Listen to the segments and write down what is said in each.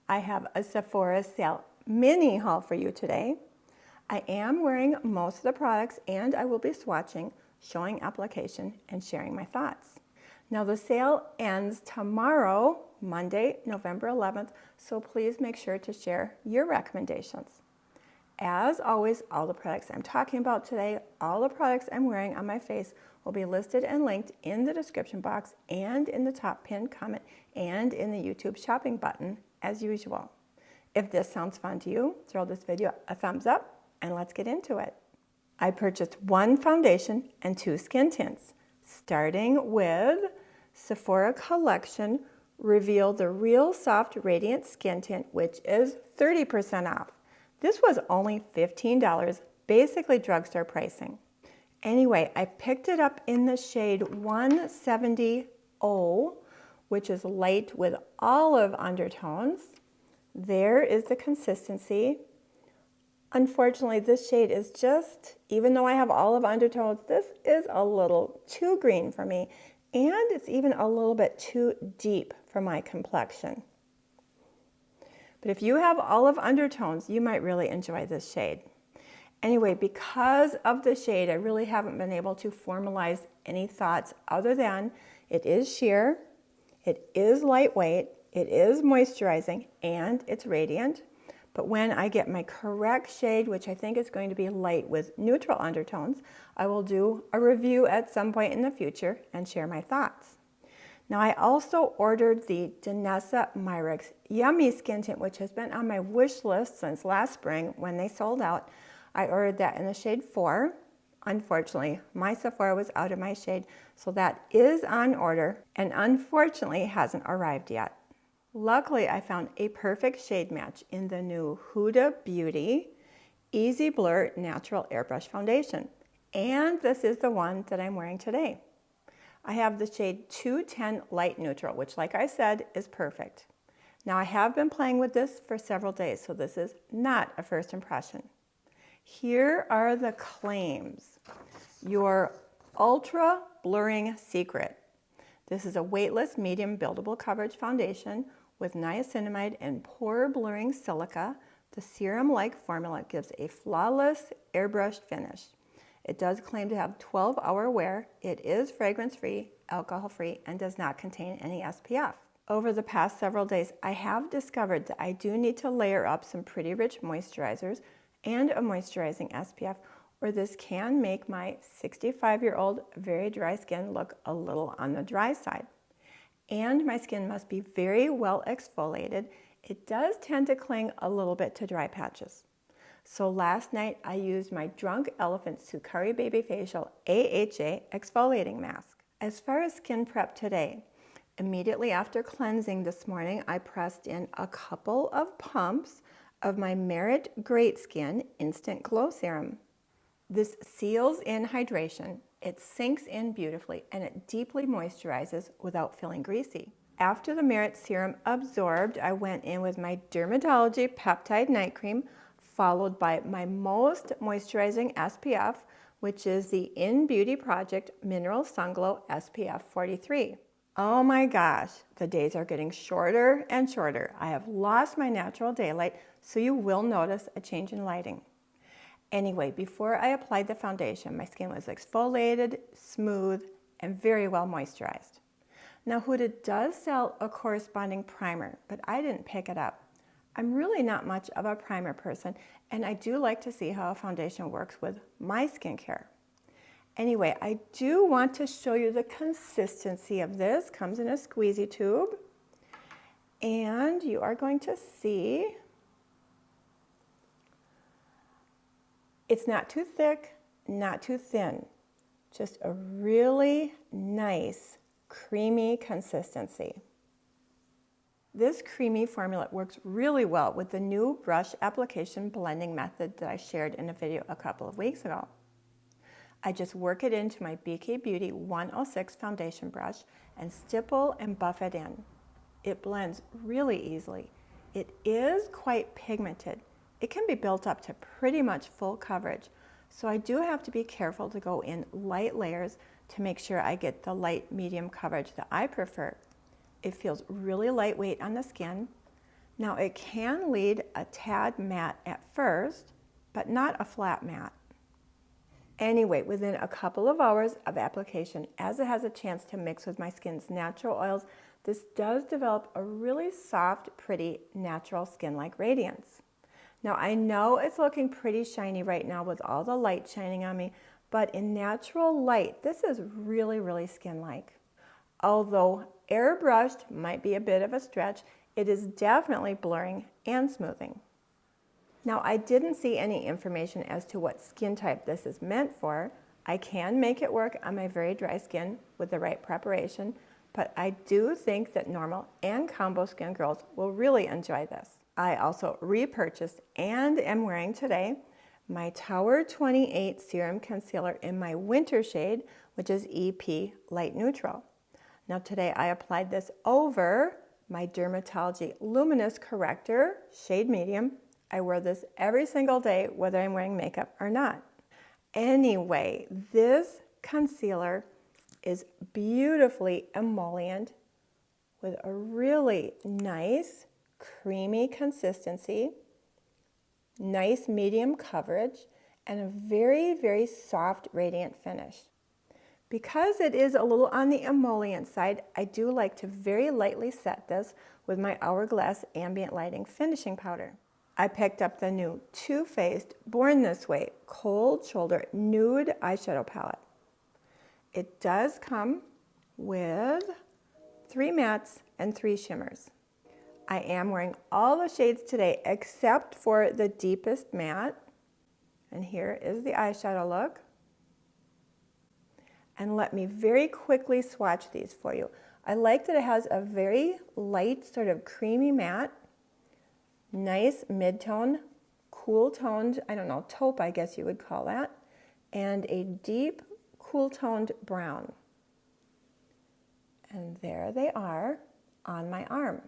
I have a Sephora sale mini haul for you today. I am wearing most of the products and I will be swatching, showing application, and sharing my thoughts. Now the sale ends tomorrow, Monday, November 11th, so please make sure to share your recommendations. As always, all the products I'm talking about today, all the products I'm wearing on my face will be listed and linked in the description box and in the top pinned comment and in the YouTube shopping button as usual. If this sounds fun to you, throw this video a thumbs up and let's get into it. I purchased one foundation and two skin tints, starting with Sephora Collection Reveal the Real Soft Radiant Skin Tint, which is 30% off. This was only $15, basically drugstore pricing. Anyway, I picked it up in the shade 170 O, which is light with olive undertones. There is the consistency. Unfortunately, this shade is just, even though I have olive undertones, this is a little too green for me, and it's even a little bit too deep for my complexion. But if you have olive undertones, you might really enjoy this shade. Anyway, because of the shade, I really haven't been able to formalize any thoughts other than it is sheer, it is lightweight, it is moisturizing, and it's radiant. But when I get my correct shade, which I think is going to be light with neutral undertones, I will do a review at some point in the future and share my thoughts. Now I also ordered the DENONA MYRIX Yummy Skin Tint, which has been on my wish list since last spring when they sold out. I ordered that in the shade 4. Unfortunately, my Sephora was out of my shade, so that is on order and unfortunately hasn't arrived yet. Luckily, I found a perfect shade match in the new Huda Beauty Easy Blur Natural Airbrush Foundation. And this is the one that I'm wearing today. I have the shade 210 Light Neutral, which like I said, is perfect. Now I have been playing with this for several days, so this is not a first impression. Here are the claims. Your Ultra Blurring Secret. This is a weightless medium buildable coverage foundation with niacinamide and pore blurring silica. The serum-like formula gives a flawless airbrushed finish. It does claim to have 12-hour wear. It is fragrance-free, alcohol-free, and does not contain any SPF. Over the past several days, I have discovered that I do need to layer up some pretty rich moisturizers and a moisturizing SPF, or this can make my 65-year-old very dry skin look a little on the dry side. And my skin must be very well exfoliated. It does tend to cling a little bit to dry patches. So last night I used my Drunk Elephant Sukari Baby Facial AHA exfoliating mask. As far as skin prep today, immediately after cleansing this morning, I pressed in a couple of pumps of my Merit Great Skin Instant Glow Serum. This seals in hydration, it sinks in beautifully, and it deeply moisturizes without feeling greasy. After the Merit Serum absorbed, I went in with my Dermatology Peptide Night Cream, followed by my most moisturizing SPF, which is the In Beauty Project Mineral Sun Glow SPF 43. Oh my gosh, the days are getting shorter and shorter. I have lost my natural daylight, so you will notice a change in lighting. Anyway, before I applied the foundation, my skin was exfoliated, smooth, and very well moisturized. Now Huda does sell a corresponding primer, but I didn't pick it up. I'm really not much of a primer person, and I do like to see how a foundation works with my skincare. Anyway, I do want to show you the consistency of this. Comes in a squeezy tube, and you are going to see it's not too thick, not too thin, just a really nice, creamy consistency. This creamy formula works really well with the new brush application blending method that I shared in a video a couple of weeks ago. I just work it into my BK Beauty 106 foundation brush and stipple and buff it in. It blends really easily. It is quite pigmented. It can be built up to pretty much full coverage, so I do have to be careful to go in light layers to make sure I get the light medium coverage that I prefer. It feels really lightweight on the skin. Now it can lead a tad matte at first, but not a flat matte. Anyway, within a couple of hours of application, as it has a chance to mix with my skin's natural oils, this does develop a really soft, pretty, natural skin-like radiance. Now I know it's looking pretty shiny right now with all the light shining on me, but in natural light, this is really, really skin-like. Although airbrushed might be a bit of a stretch, it is definitely blurring and smoothing. Now I didn't see any information as to what skin type this is meant for. I can make it work on my very dry skin with the right preparation, but I do think that normal and combo skin girls will really enjoy this. I also repurchased and am wearing today my Tower 28 Serum Concealer in my winter shade, which is EP Light Neutral. Now today I applied this over my DRMTLGY Luminous Corrector, shade medium. I wear this every single day, whether I'm wearing makeup or not. Anyway, this concealer is beautifully emollient with a really nice, creamy consistency, nice medium coverage, and a very, very soft, radiant finish. Because it is a little on the emollient side, I do like to very lightly set this with my Hourglass Ambient Lighting Finishing Powder. I picked up the new Too Faced Born This Way Cold Shoulder Nude Eyeshadow Palette. It does come with 3 mattes and 3 shimmers. I am wearing all the shades today except for the deepest matte. And here is the eyeshadow look. And let me very quickly swatch these for you. I like that it has a very light, sort of creamy matte, nice mid-tone, cool toned, I don't know, taupe I guess you would call that, and a deep, cool toned brown. And there they are on my arm.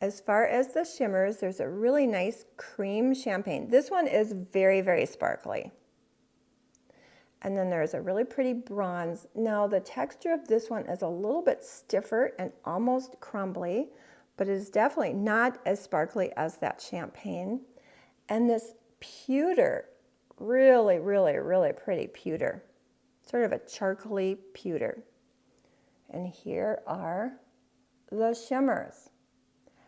As far as the shimmers, there's a really nice cream champagne. This one is very, very sparkly. And then there's a really pretty bronze. Now the texture of this one is a little bit stiffer and almost crumbly, but it is definitely not as sparkly as that champagne. And this pewter, really, really, really pretty pewter. Sort of a charcoaly pewter. And here are the shimmers.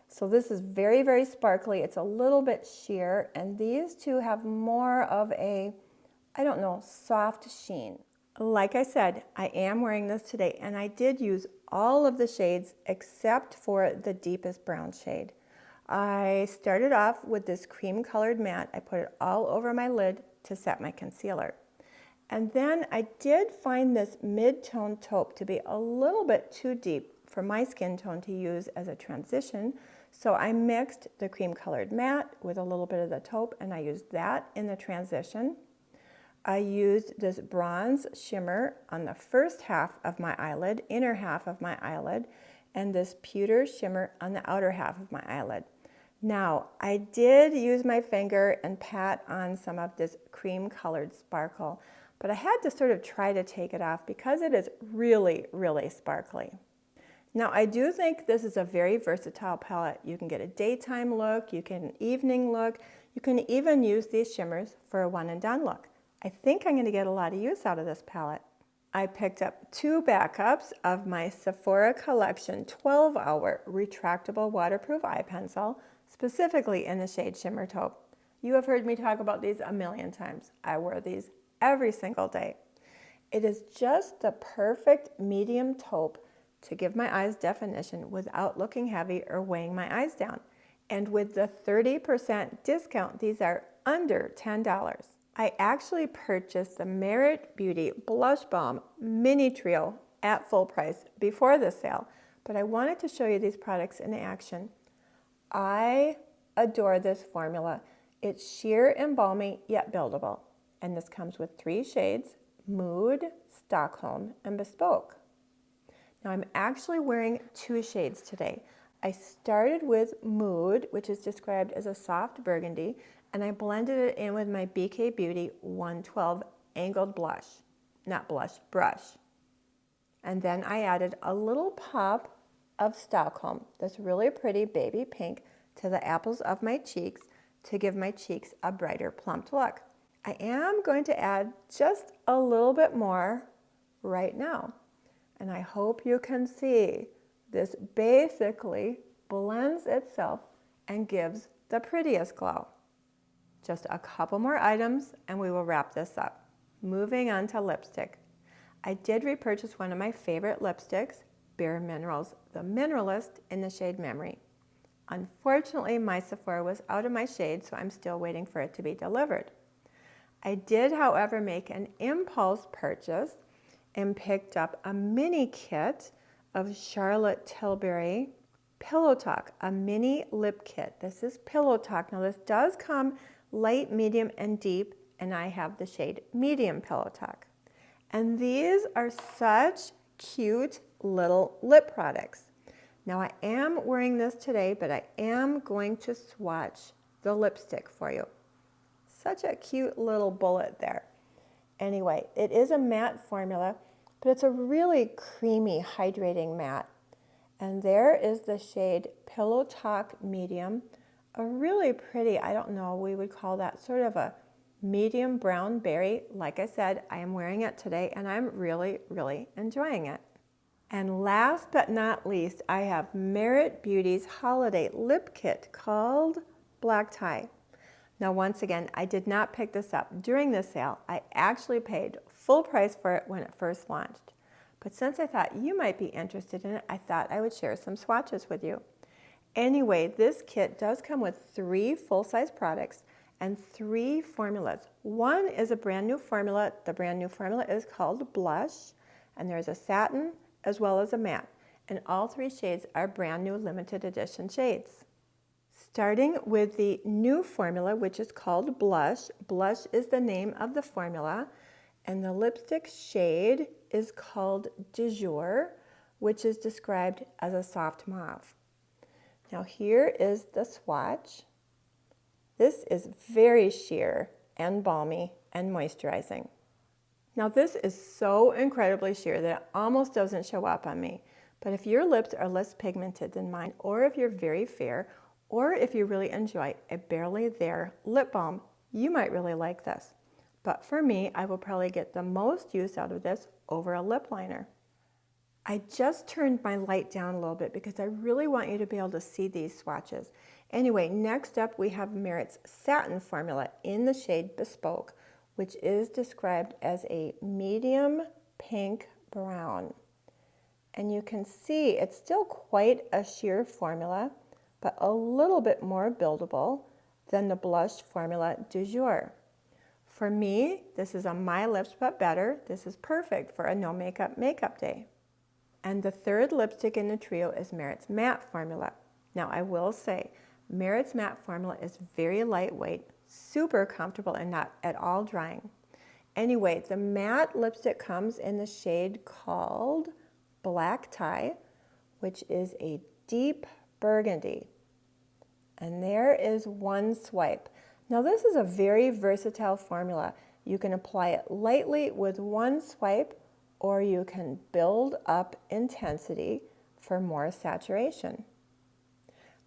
So this is very, very sparkly. It's a little bit sheer, and these two have more of a, I don't know, soft sheen. Like I said, I am wearing this today, and I did use all of the shades except for the deepest brown shade. I started off with this cream colored matte. I put it all over my lid to set my concealer. And then I did find this mid-tone taupe to be a little bit too deep for my skin tone to use as a transition. So I mixed the cream colored matte with a little bit of the taupe, and I used that in the transition. I used this bronze shimmer on the first half of my eyelid, inner half of my eyelid, and this pewter shimmer on the outer half of my eyelid. Now, I did use my finger and pat on some of this cream colored sparkle, but I had to sort of try to take it off because it is really, really sparkly. Now, I do think this is a very versatile palette. You can get a daytime look, you can an evening look, you can even use these shimmers for a one and done look. I think I'm going to get a lot of use out of this palette. I picked up 2 backups of my Sephora Collection 12-hour retractable waterproof eye pencil, specifically in the shade Shimmer Taupe. You have heard me talk about these a million times. I wear these every single day. It is just the perfect medium taupe to give my eyes definition without looking heavy or weighing my eyes down. And with the 30% discount, these are under $10. I actually purchased the Merit Beauty Blush Balm Mini Trio at full price before the sale, but I wanted to show you these products in action. I adore this formula. It's sheer and balmy, yet buildable. And this comes with 3 shades, Mood, Stockholm, and Bespoke. Now I'm actually wearing 2 shades today. I started with Mood, which is described as a soft burgundy, and I blended it in with my BK Beauty 112 angled blush. Not blush, brush. And then I added a little pop of Stockholm, this really pretty baby pink, to the apples of my cheeks to give my cheeks a brighter, plumped look. I am going to add just a little bit more right now. And I hope you can see this basically blends itself and gives the prettiest glow. Just a couple more items and we will wrap this up. Moving on to lipstick. I did repurchase one of my favorite lipsticks, Bare Minerals, the Mineralist in the shade Memory. Unfortunately, my Sephora was out of my shade, so I'm still waiting for it to be delivered. I did, however, make an impulse purchase and picked up a mini kit of Charlotte Tilbury Pillow Talk, a mini lip kit. This is Pillow Talk. Now this does come light, medium, and deep, and I have the shade Medium Pillow Talk. And these are such cute little lip products. Now I am wearing this today, but I am going to swatch the lipstick for you. Such a cute little bullet there. Anyway, it is a matte formula, but it's a really creamy, hydrating matte. And there is the shade Pillow Talk Medium, a really pretty, I don't know, we would call that sort of a medium brown berry. Like I said, I am wearing it today and I'm really, really enjoying it. And last but not least, I have Merit Beauty's Holiday Lip Kit called Black Tie. Now once again, I did not pick this up during the sale. I actually paid full price for it when it first launched. But since I thought you might be interested in it, I thought I would share some swatches with you. Anyway, this kit does come with 3 full-size products and 3 formulas. One is a brand new formula. The brand new formula is called Blush, and there's a satin as well as a matte. And all 3 shades are brand new limited edition shades. Starting with the new formula, which is called Blush. Blush is the name of the formula, and the lipstick shade is called Du Jour, which is described as a soft mauve. Now here is the swatch. This is very sheer and balmy and moisturizing. Now this is so incredibly sheer that it almost doesn't show up on me. But if your lips are less pigmented than mine, or if you're very fair, or if you really enjoy a barely there lip balm, you might really like this. But for me, I will probably get the most use out of this over a lip liner. I just turned my light down a little bit because I really want you to be able to see these swatches. Anyway, next up we have Merit's Satin formula in the shade Bespoke, which is described as a medium pink brown. And you can see it's still quite a sheer formula, but a little bit more buildable than the Blush formula Du Jour. For me, this is on my lips but better. This is perfect for a no makeup day. And the third lipstick in the trio is Merit's Matte formula. Now I will say, Merit's Matte formula is very lightweight, super comfortable, and not at all drying. Anyway, the matte lipstick comes in the shade called Black Tie, which is a deep burgundy. And there is one swipe. Now this is a very versatile formula. You can apply it lightly with one swipe, or you can build up intensity for more saturation.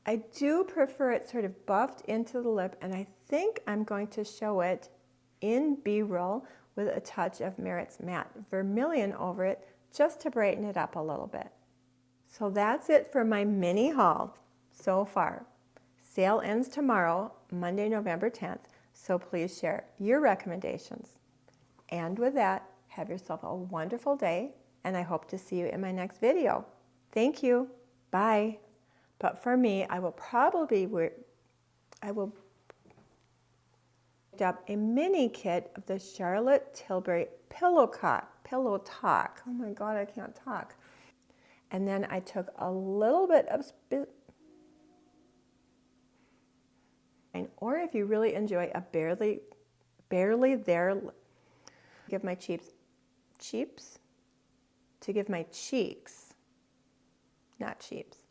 I do prefer it sort of buffed into the lip, and I think I'm going to show it in B-roll with a touch of Merit's Matte Vermilion over it just to brighten it up a little bit. So that's it for my mini haul so far. Sale ends tomorrow, Monday, November 10th, so please share your recommendations. And with that, have yourself a wonderful day, and I hope to see you in my next video. Thank you. Bye. But for me, I will pick up a mini kit of the Charlotte Tilbury Pillow Talk. Oh my God, I can't talk. And then I took a little bit of or if you really enjoy a barely there, give my cheeks, not cheaps.